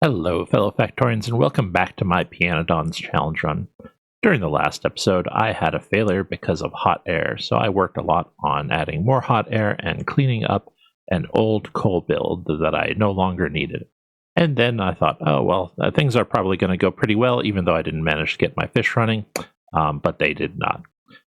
Hello, fellow Factorians, and welcome back to my Pyanodons challenge run. During the last episode, I had a failure because of hot air, so I worked a lot on adding more hot air and cleaning up an old coal build that I no longer needed. And then I thought, oh, well, things are probably going to go pretty well, even though I didn't manage to get my fish running, but they did not.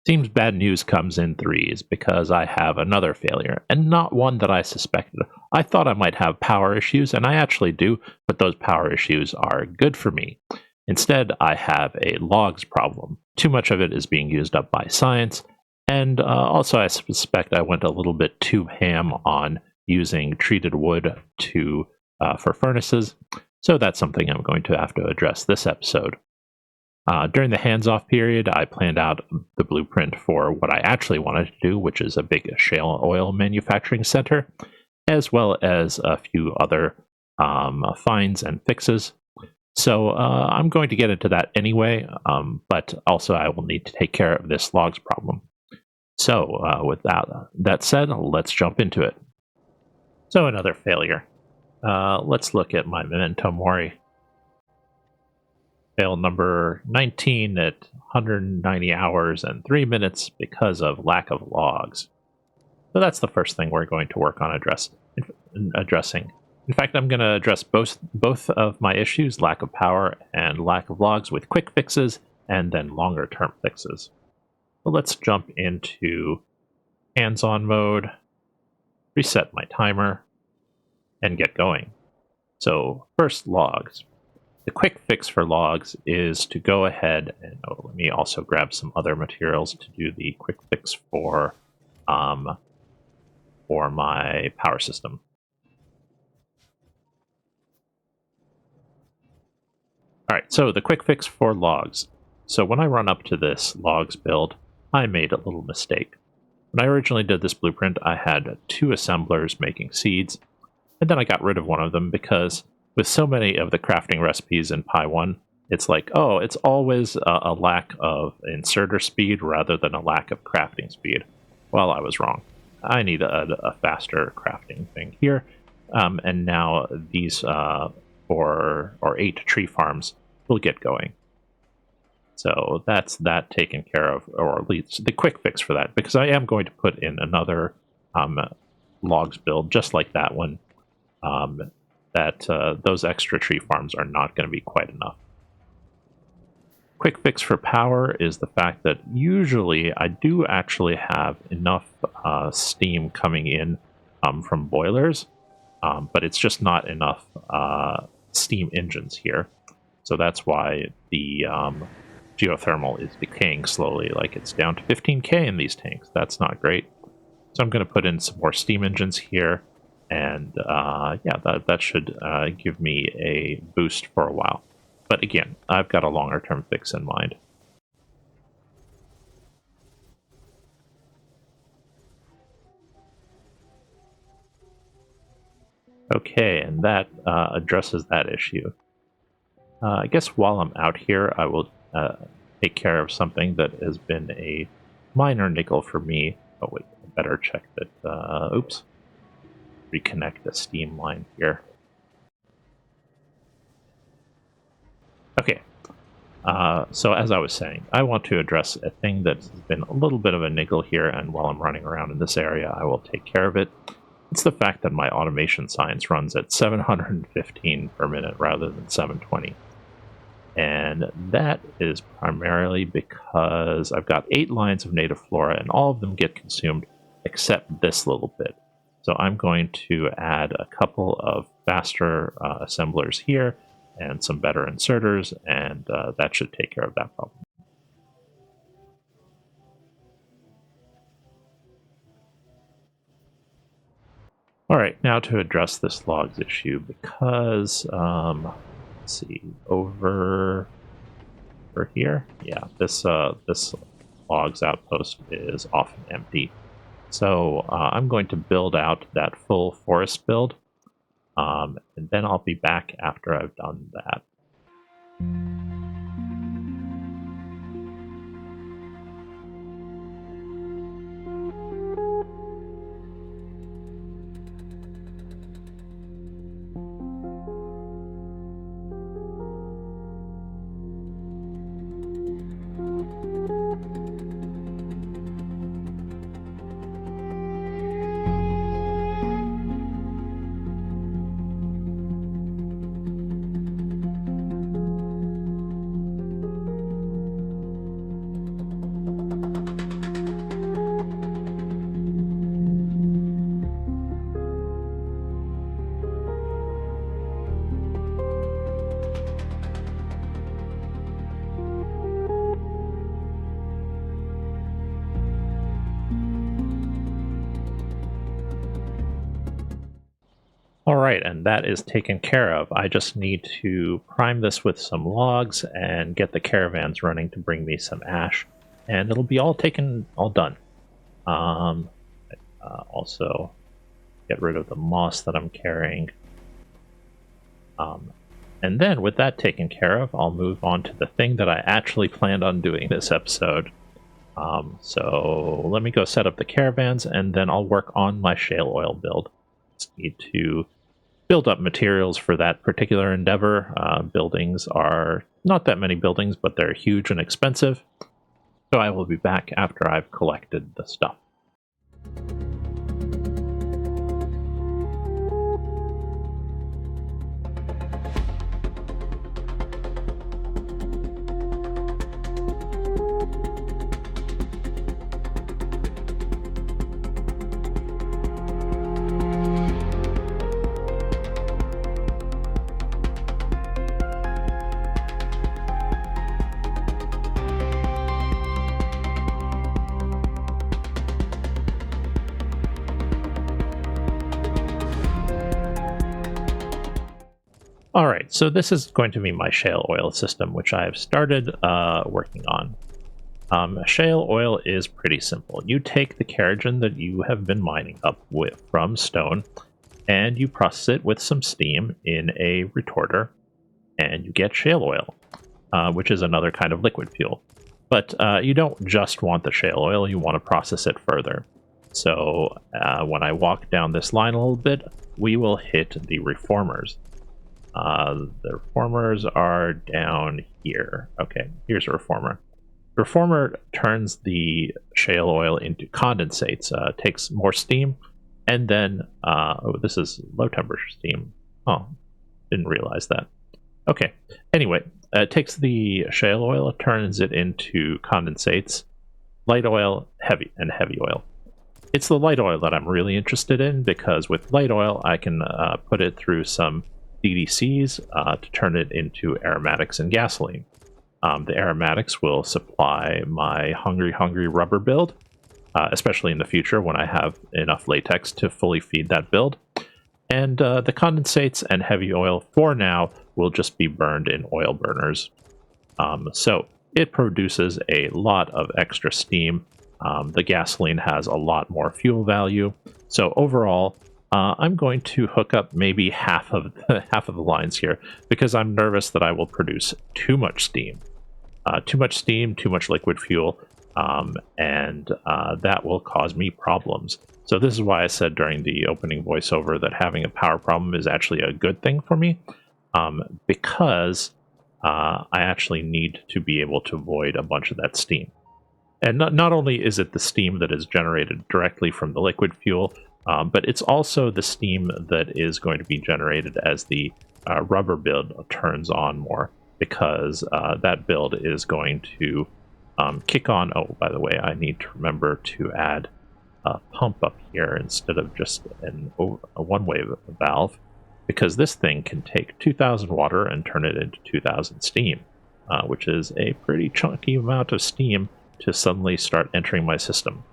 Seems bad news comes in threes because I have another failure, and not one that I suspected. I thought I might have power issues, and I actually do, but those power issues are good for me. Instead, I have a logs problem. Too much of it is being used up by science, and also I suspect I went a little bit too ham on using treated wood for furnaces, so that's something I'm going to have to address this episode. During the hands-off period, I planned out the blueprint for what I actually wanted to do, which is a big shale oil manufacturing center, as well as a few other finds and fixes. So I'm going to get into that anyway, but also I will need to take care of this logs problem. So with that said, let's jump into it. So another failure. Let's look at my memento mori. Fail number 19 at 190 hours and 3 minutes because of lack of logs. So that's the first thing we're going to work on addressing. In fact, I'm going to address both of my issues, lack of power and lack of logs, with quick fixes and then longer term fixes. So let's jump into hands-on mode, reset my timer, and get going. So first, logs. The quick fix for logs is to go ahead and let me also grab some other materials to do the quick fix for my power system. All right, so the quick fix for logs. So when I run up to this logs build, I made a little mistake. When I originally did this blueprint, I had 2 assemblers making seeds, and then I got rid of one of them because with so many of the crafting recipes in Pi 1, it's like, oh, it's always a lack of inserter speed rather than a lack of crafting speed. Well, I was wrong. I need a faster crafting thing here. And now these 4 or 8 tree farms will get going. So that's that taken care of, or at least the quick fix for that, because I am going to put in another logs build just like that one. Those extra tree farms are not going to be quite enough. Quick fix for power is the fact that usually I do actually have enough steam coming in from boilers, but it's just not enough steam engines here. So that's why the geothermal is decaying slowly. Like, it's down to 15k in these tanks. That's not great. So I'm going to put in some more steam engines here. And yeah, that should give me a boost for a while. But again, I've got a longer term fix in mind. Okay, and that addresses that issue. I guess while I'm out here, I will take care of something that has been a minor nickel for me. Oh wait, I better check that. Oops. Reconnect the steam line here. Okay, so as I was saying, I want to address a thing that's been a little bit of a niggle here, and while I'm running around in this area, I will take care of it. It's the fact that my automation science runs at 715 per minute rather than 720. And that is primarily because I've got 8 lines of native flora, and all of them get consumed except this little bit. So I'm going to add a couple of faster assemblers here and some better inserters, and that should take care of that problem. All right, now to address this logs issue, because let's see, over here, yeah, this logs outpost is often empty. So I'm going to build out that full forest build, and then I'll be back after I've done that. All right, and that is taken care of. I just need to prime this with some logs and get the caravans running to bring me some ash, and it'll be all done. Also, get rid of the moss that I'm carrying. And then with that taken care of, I'll move on to the thing that I actually planned on doing this episode. So let me go set up the caravans, and then I'll work on my shale oil build. Just need to build up materials for that particular endeavor. Buildings are not that many buildings, but they're huge and expensive. So I will be back after I've collected the stuff. All right, so this is going to be my shale oil system, which I have started working on. Shale oil is pretty simple. You take the keratin that you have been mining up from stone, and you process it with some steam in a retorter, and you get shale oil, which is another kind of liquid fuel. But you don't just want the shale oil, you want to process it further. So when I walk down this line a little bit, we will hit the reformers. The reformers are down here. Okay, here's a reformer. Reformer turns the shale oil into condensates, takes more steam, and then, oh, this is low temperature steam. Oh, didn't realize that. Okay, anyway, it takes the shale oil, turns it into condensates, light oil, heavy oil. It's the light oil that I'm really interested in, because with light oil, I can put it through some DDCs to turn it into aromatics and gasoline. The aromatics will supply my hungry rubber build, especially in the future when I have enough latex to fully feed that build. And the condensates and heavy oil for now will just be burned in oil burners. So it produces a lot of extra steam. The gasoline has a lot more fuel value. So overall, I'm going to hook up maybe half of the lines here, because I'm nervous that I will produce too much steam. Too much liquid fuel, and that will cause me problems. So this is why I said during the opening voiceover that having a power problem is actually a good thing for me, because I actually need to be able to void a bunch of that steam. And not only is it the steam that is generated directly from the liquid fuel, but it's also the steam that is going to be generated as the rubber build turns on more, because that build is going to kick on. Oh, by the way, I need to remember to add a pump up here instead of just a one-way valve, because this thing can take 2,000 water and turn it into 2,000 steam, which is a pretty chunky amount of steam to suddenly start entering my system.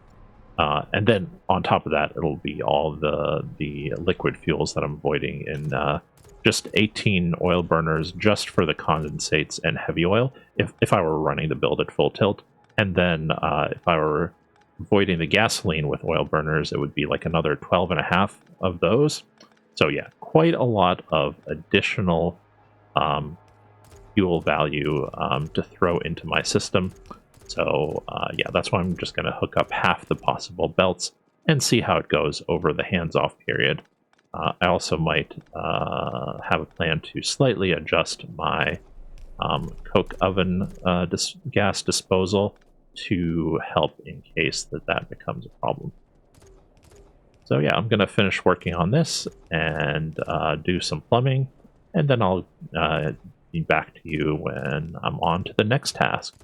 And then on top of that, it'll be all the liquid fuels that I'm voiding in just 18 oil burners just for the condensates and heavy oil, if I were running the build at full tilt. And then if I were voiding the gasoline with oil burners, it would be like another 12 and a half of those. So yeah, quite a lot of additional fuel value to throw into my system. So yeah, that's why I'm just going to hook up half the possible belts and see how it goes over the hands-off period. I also might have a plan to slightly adjust my coke oven gas disposal to help in case that becomes a problem. So yeah, I'm going to finish working on this and do some plumbing, and then I'll be back to you when I'm on to the next task.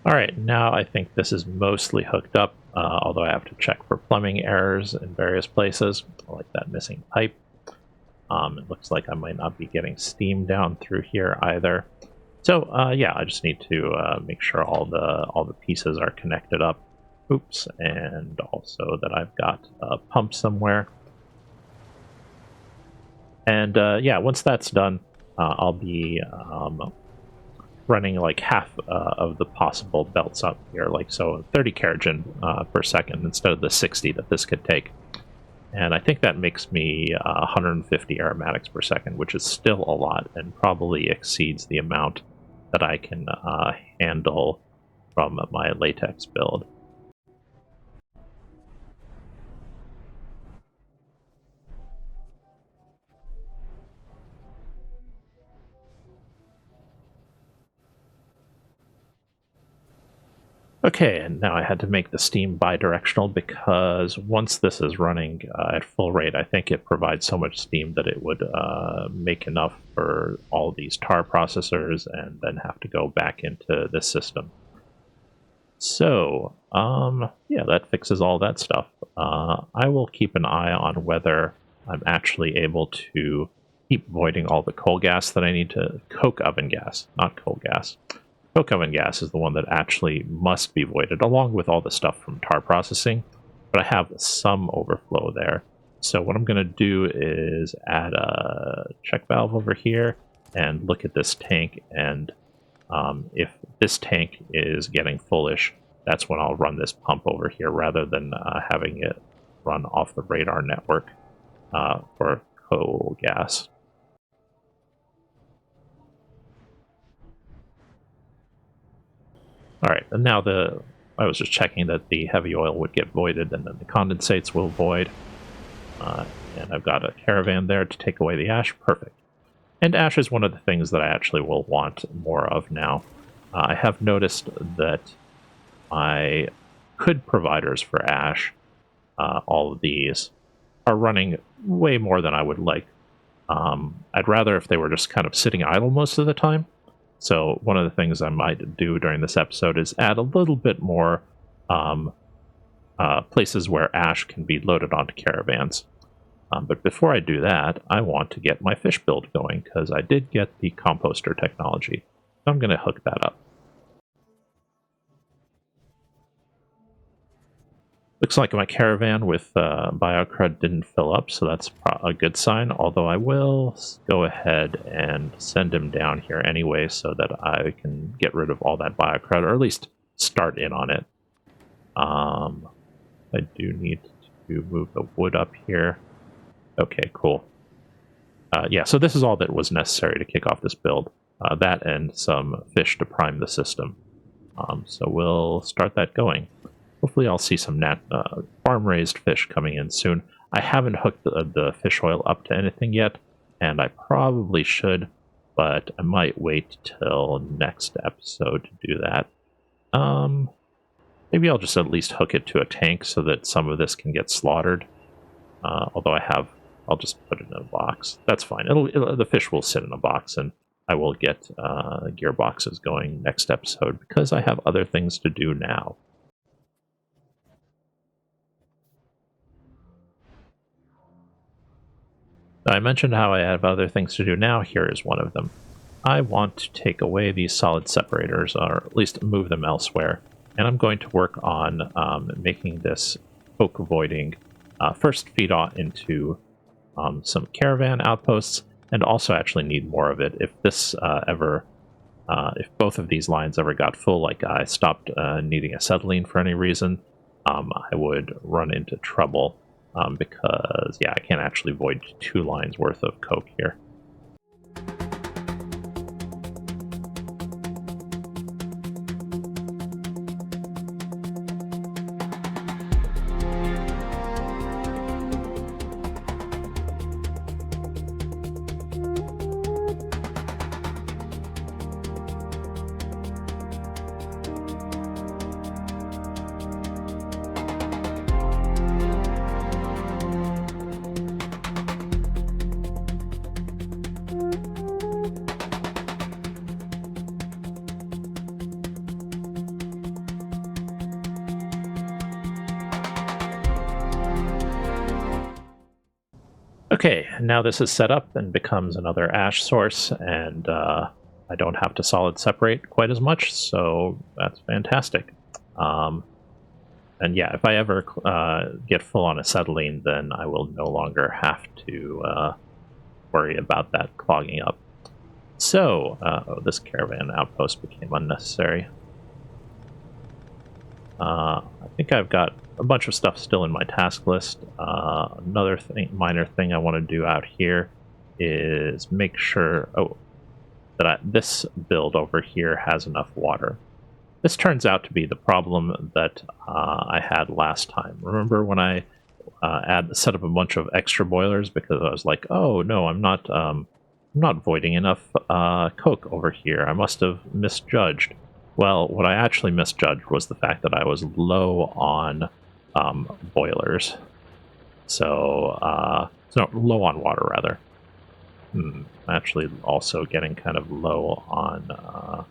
All right, now I think this is mostly hooked up, although I have to check for plumbing errors in various places, like that missing pipe. It looks like I might not be getting steam down through here either. So yeah, I just need to make sure all the pieces are connected up. Oops, and also that I've got a pump somewhere. And yeah, once that's done, I'll be running like half of the possible belts up here, like so 30 keragen per second instead of the 60 that this could take. And I think that makes me 150 aromatics per second, which is still a lot and probably exceeds the amount that I can handle from my latex build. Okay, and now I had to make the steam bidirectional because once this is running at full rate, I think it provides so much steam that it would make enough for all these tar processors and then have to go back into this system. So, yeah, that fixes all that stuff. I will keep an eye on whether I'm actually able to keep voiding all the coal gas that I need to... Coke oven gas, not coal gas. Coke oven gas is the one that actually must be voided, along with all the stuff from tar processing, but I have some overflow there. So what I'm going to do is add a check valve over here and look at this tank, and if this tank is getting fullish, that's when I'll run this pump over here rather than having it run off the radar network for coal gas. All right, and now I was just checking that the heavy oil would get voided and then the condensates will void. And I've got a caravan there to take away the ash. Perfect. And ash is one of the things that I actually will want more of now. I have noticed that my could providers for ash, all of these, are running way more than I would like. I'd rather if they were just kind of sitting idle most of the time. So one of the things I might do during this episode is add a little bit more places where ash can be loaded onto caravans. But before I do that, I want to get my fish build going, because I did get the composter technology. So I'm going to hook that up. Looks like my caravan with biocrud didn't fill up, so that's a good sign, although I will go ahead and send him down here anyway so that I can get rid of all that biocrud, or at least start in on it. I do need to move the wood up here. Okay, cool. Yeah, so this is all that was necessary to kick off this build. That and some fish to prime the system. So we'll start that going. Hopefully I'll see some farm-raised fish coming in soon. I haven't hooked the fish oil up to anything yet, and I probably should, but I might wait till next episode to do that. Maybe I'll just at least hook it to a tank so that some of this can get slaughtered. Although I'll just put it in a box. That's fine. The fish will sit in a box, and I will get gearboxes going next episode because I have other things to do now. I mentioned how I have other things to do now. Here is one of them. I want to take away these solid separators, or at least move them elsewhere. And I'm going to work on making this coke voiding first feed on into some caravan outposts, and also actually need more of it. If this if both of these lines ever got full, like I stopped needing acetylene for any reason, I would run into trouble. Because, yeah, I can't actually void 2 lines worth of coke here. Okay, now this is set up and becomes another ash source, and I don't have to solid separate quite as much, so that's fantastic. And yeah, if I ever get full on acetylene, then I will no longer have to worry about that clogging up. So, this caravan outpost became unnecessary. I think I've got a bunch of stuff still in my task list. Another minor thing I want to do out here is make sure that this build over here has enough water. This turns out to be the problem that I had last time. Remember when I set up a bunch of extra boilers because I was like, oh no, I'm not voiding enough coke over here. I must have misjudged. Well, what I actually misjudged was the fact that I was low on boilers. So, no, low on water, rather. Actually, also getting kind of low on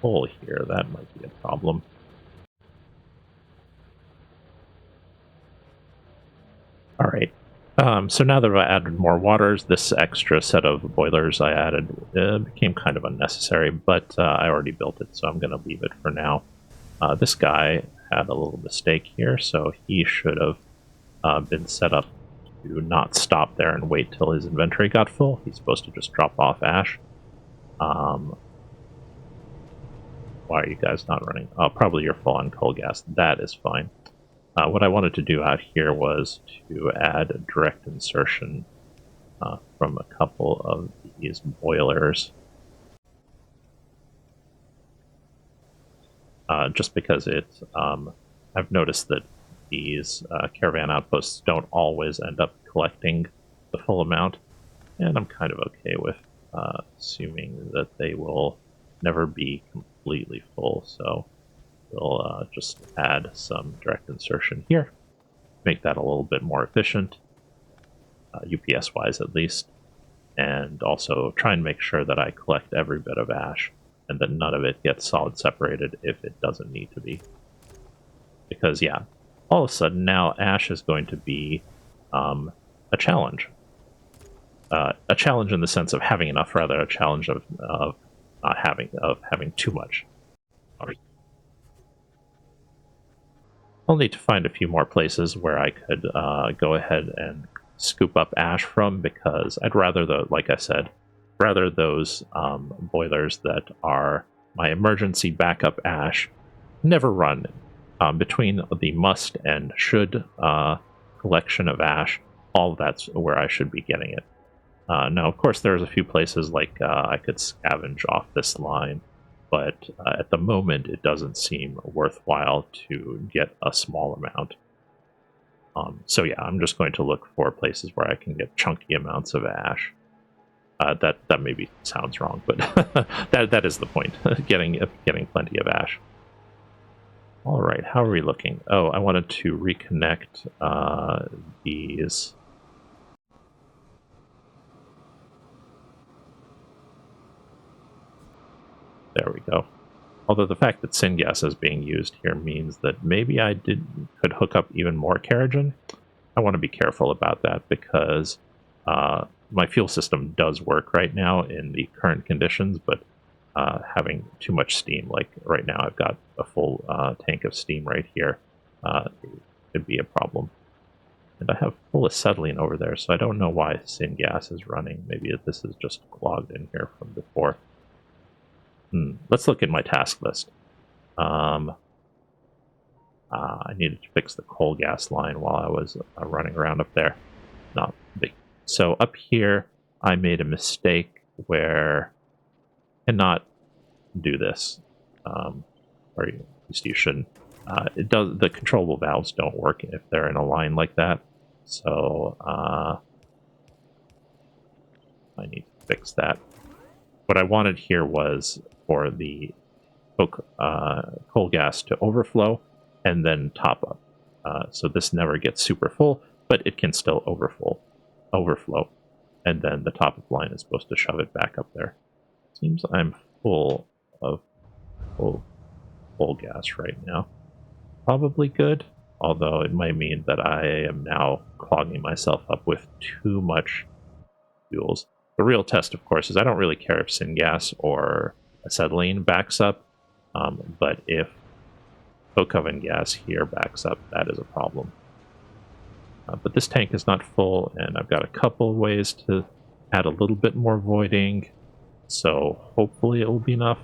coal here. That might be a problem. All right. So now that I added more waters, this extra set of boilers I added became kind of unnecessary, but I already built it, so I'm going to leave it for now. This guy had a little mistake here, so he should have been set up to not stop there and wait till his inventory got full. He's supposed to just drop off ash. Why are you guys not running? Oh, probably you're full on coal gas. That is fine. What I wanted to do out here was to add a direct insertion from a couple of these boilers. Just because I've noticed that these caravan outposts don't always end up collecting the full amount, and I'm kind of okay with assuming that they will never be completely full, so we'll just add some direct insertion here, make that a little bit more efficient, UPS-wise at least, and also try and make sure that I collect every bit of ash and that none of it gets solid separated if it doesn't need to be. Because, yeah, all of a sudden now ash is going to be a challenge. A challenge in the sense of having enough, rather a challenge of not having too much. I'll need to find a few more places where I could go ahead and scoop up ash from, because I'd rather, like I said, rather those boilers that are my emergency backup ash never run. Between the must and should collection of ash, all of that's where I should be getting it. Now, of course, there's a few places like I could scavenge off this line, but at the moment it doesn't seem worthwhile to get a small amount. So yeah, I'm just going to look for places where I can get chunky amounts of ash. That maybe sounds wrong, but that is the point, getting plenty of ash. All right, how are we looking? Oh, I wanted to reconnect these. There we go. Although the fact that syngas is being used here means that maybe I could hook up even more kerogen. I want to be careful about that because my fuel system does work right now in the current conditions, but having too much steam, like right now I've got a full tank of steam right here, could be a problem. And I have full acetylene over there, so I don't know why syngas is running. Maybe this is just clogged in here from before. Let's look at my task list. I needed to fix the coal gas line while I was running around up there. Not big. So up here, I made a mistake where I cannot do this, or at least you shouldn't. It does. The controllable valves don't work if they're in a line like that. So I need to fix that. What I wanted here was for the coal gas to overflow and then top up. So this never gets super full, but it can still overflow. And then the top of the line is supposed to shove it back up there. Seems I'm full of coal gas right now. Probably good. although it might mean that I am now clogging myself up with too much fuels. The real test, of course, is I don't really care if syngas or acetylene backs up, but if coke oven gas here backs up, that is a problem. But this tank is not full, and I've got a couple ways to add a little bit more voiding, so hopefully it will be enough.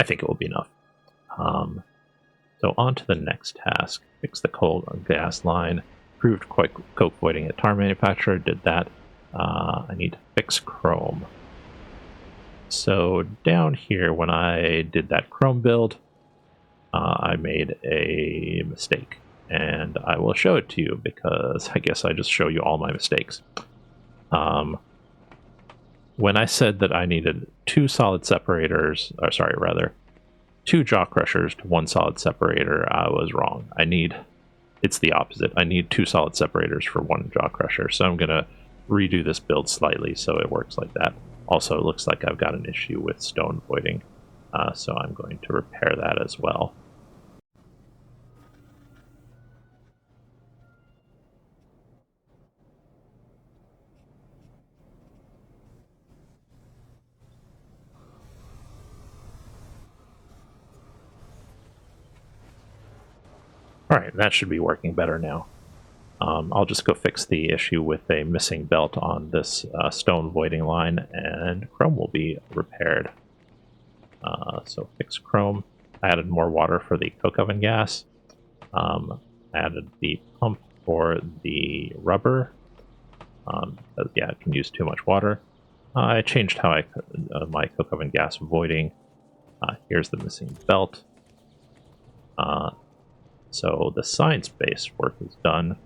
I think it will be enough. So on to the next task. Fix the coal gas line. Improved coke voiding at tar manufacturer. Did that. I need to fix chrome. So down here, when I did that chrome build, I made a mistake. And I will show it to you because I guess I just show you all my mistakes. When I said that I needed 2 solid separators, or sorry, rather, 2 jaw crushers to 1 solid separator, I was wrong. It's the opposite. I need 2 solid separators for 1 jaw crusher, so I'm going to redo this build slightly so it works like that. Also, it looks like I've got an issue with stone voiding, so I'm going to repair that as well. Alright, that should be working better now. I'll just go fix the issue with a missing belt on this stone voiding line, and chrome will be repaired. So fix chrome. I added more water for the coke oven gas. Added the pump for the rubber. Because, yeah, it can use too much water. I changed how my coke oven gas voiding. Here's the missing belt. So the science-based work is done.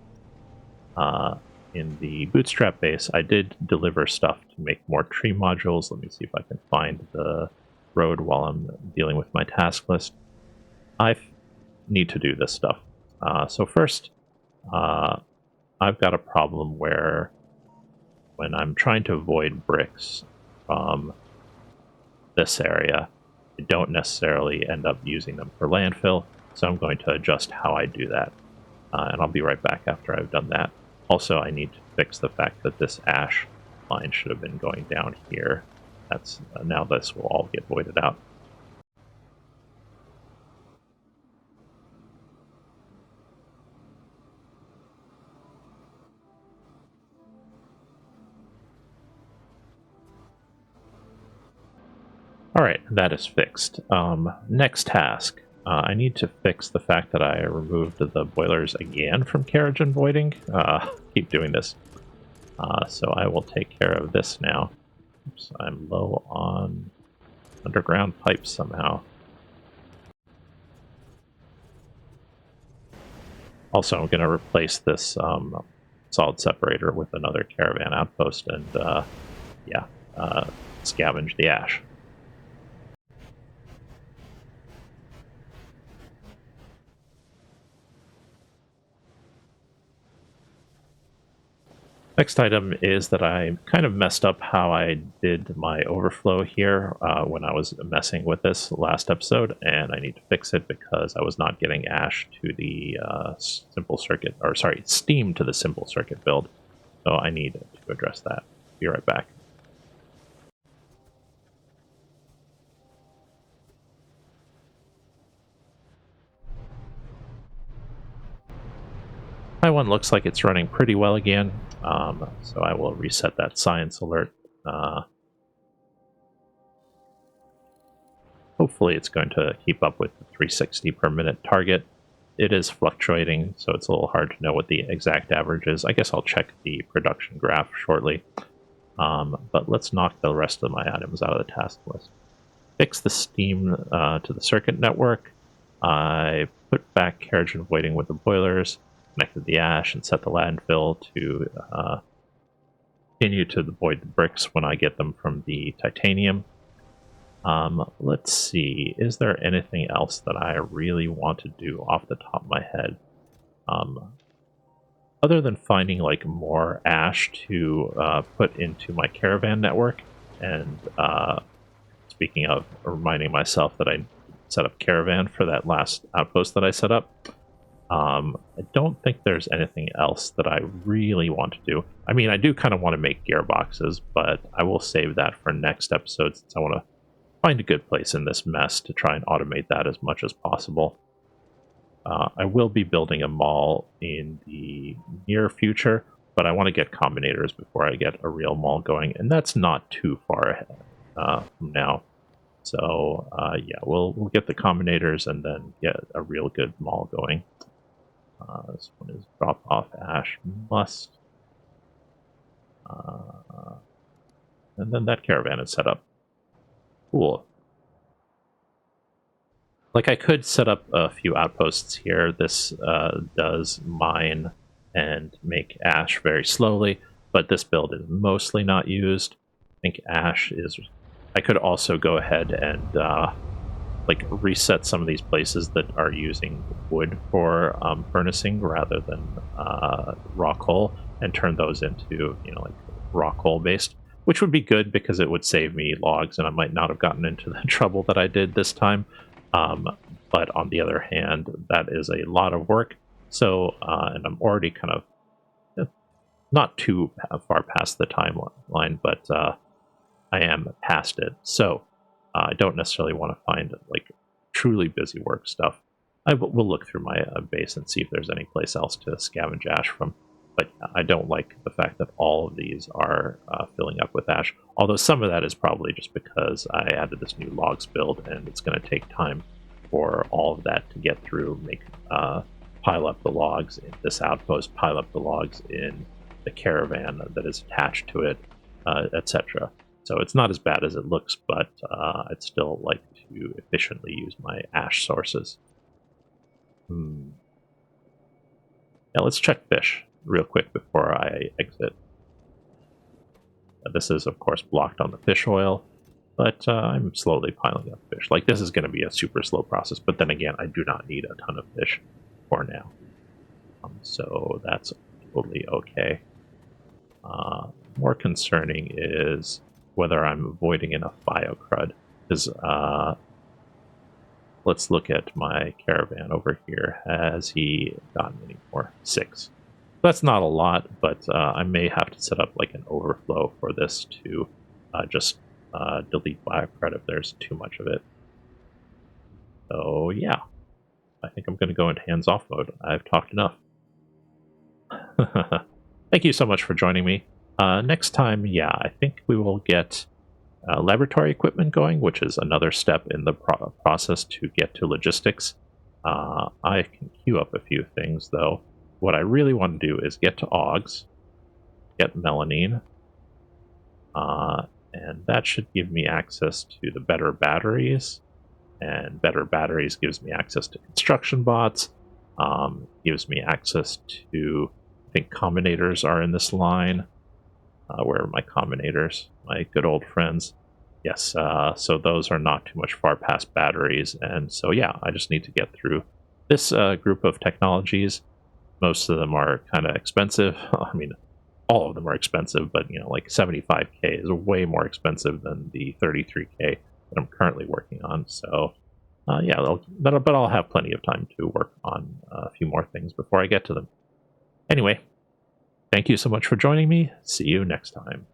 In the bootstrap base, I did deliver stuff to make more tree modules. Let me see if I can find the road while I'm dealing with my task list. I need to do this stuff. So first, I've got a problem where when I'm trying to avoid bricks from this area, I don't necessarily end up using them for landfill. So I'm going to adjust how I do that. And I'll be right back after I've done that. Also, I need to fix the fact that this ash line should have been going down here. That's now this will all get voided out. Alright, that is fixed. Next task. I need to fix the fact that I removed the boilers again from carriage and voiding. Keep doing this. So I will take care of this now. Oops, I'm low on underground pipes somehow. Also, I'm going to replace this solid separator with another caravan outpost and, scavenge the ash. Next item is that I kind of messed up how I did my overflow here when I was messing with this last episode, and I need to fix it because I was not getting ash to the simple circuit, or sorry, steam to the simple circuit build. So I need to address that. Be right back. My one looks like it's running pretty well again, so I will reset that science alert. Hopefully it's going to keep up with the 360 per minute target. It is fluctuating, so it's a little hard to know what the exact average is. I guess I'll check the production graph shortly. But let's knock the rest of my items out of the task list. Fix the steam to the circuit network. I put back carriage and voiding with the boilers. Connected the ash and set the landfill to continue to void the bricks when I get them from the titanium. Let's see, is there anything else that I really want to do off the top of my head? Other than finding like more ash to put into my caravan network, and speaking of reminding myself that I set up caravan for that last outpost that I set up. I don't think there's anything else that I really want to do. I mean, I do kind of want to make gearboxes, but I will save that for next episode since I want to find a good place in this mess to try and automate that as much as possible. I will be building a mall in the near future, but I want to get combinators before I get a real mall going, and that's not too far ahead from now. So yeah, we'll get the combinators and then get a real good mall going. This one is drop off ash must. And then that caravan is set up. Cool. Like, I could set up a few outposts here. This does mine and make ash very slowly, but this build is mostly not used. I think ash is... I could also go ahead and like reset some of these places that are using wood for furnacing rather than raw coal, and turn those into, you know, like raw coal based, which would be good because it would save me logs and I might not have gotten into the trouble that I did this time. But on the other hand, that is a lot of work. So, and I'm already kind of not too far past the timeline, but I am past it. So I don't necessarily want to find like truly busy work stuff. We'll look through my base and see if there's any place else to scavenge ash from. But I don't like the fact that all of these are filling up with ash. Although some of that is probably just because I added this new logs build, and it's going to take time for all of that to get through. Pile up the logs in this outpost, pile up the logs in the caravan that is attached to it, etc. So it's not as bad as it looks, but I'd still like to efficiently use my ash sources. Now let's check fish real quick before I exit. This is, of course, blocked on the fish oil, but I'm slowly piling up fish. Like, this is going to be a super slow process, but then again, I do not need a ton of fish for now. So that's totally okay. More concerning is whether I'm avoiding enough biocrud, because let's look at my caravan over here. Has he gotten any more? 6. That's not a lot, but I may have to set up like an overflow for this to just delete biocrud if there's too much of it. So yeah, I think I'm going to go into hands-off mode. I've talked enough. Thank you so much for joining me. Next time, yeah, I think we will get laboratory equipment going, which is another step in the process to get to logistics. I can queue up a few things, though. What I really want to do is get to Augs, get melanine, and that should give me access to the better batteries, and better batteries gives me access to construction bots, gives me access to, I think combinators are in this line. Where are my combinators? My good old friends. Yes, so those are not too much far past batteries, and so yeah, I just need to get through this group of technologies. Most of them are kind of expensive. I mean, all of them are expensive, but, you know, like 75k is way more expensive than the 33k that I'm currently working on. So, yeah, but I'll have plenty of time to work on a few more things before I get to them. Anyway, thank you so much for joining me. See you next time.